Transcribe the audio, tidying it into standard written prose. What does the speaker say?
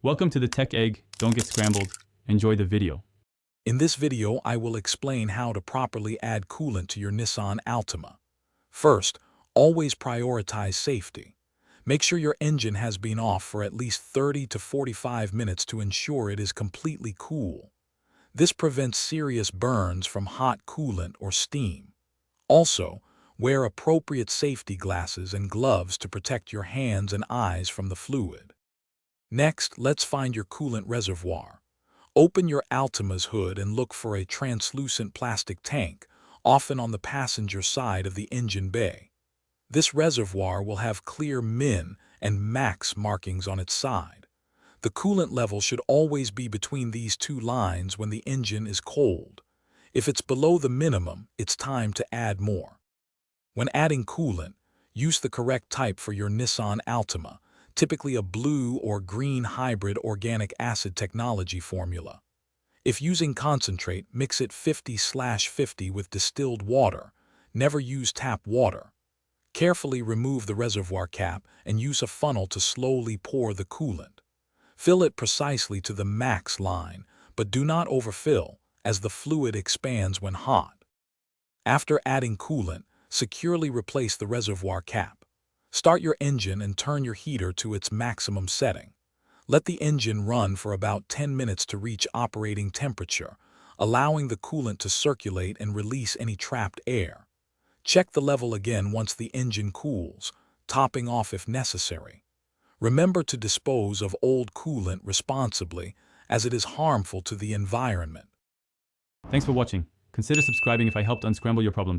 Welcome to the Tech Egg. Don't get scrambled. Enjoy the video. In this video, I will explain how to properly add coolant to your Nissan Altima. First, always prioritize safety. Make sure your engine has been off for at least 30 to 45 minutes to ensure it is completely cool. This prevents serious burns from hot coolant or steam. Also, wear appropriate safety glasses and gloves to protect your hands and eyes from the fluid. Next, let's find your coolant reservoir. Open your Altima's hood and look for a translucent plastic tank, often on the passenger side of the engine bay. This reservoir will have clear min and max markings on its side. The coolant level should always be between these two lines when the engine is cold. If it's below the minimum, it's time to add more. When adding coolant, use the correct type for your Nissan Altima, typically a blue or green hybrid organic acid technology formula. If using concentrate, mix it 50/50 with distilled water. Never use tap water. Carefully remove the reservoir cap and use a funnel to slowly pour the coolant. Fill it precisely to the max line, but do not overfill, as the fluid expands when hot. After adding coolant, securely replace the reservoir cap. Start your engine and turn your heater to its maximum setting. Let the engine run for about 10 minutes to reach operating temperature, allowing the coolant to circulate and release any trapped air. Check the level again once the engine cools, topping off if necessary. Remember to dispose of old coolant responsibly, as it is harmful to the environment. Thanks for watching. Consider subscribing if I helped unscramble your problems.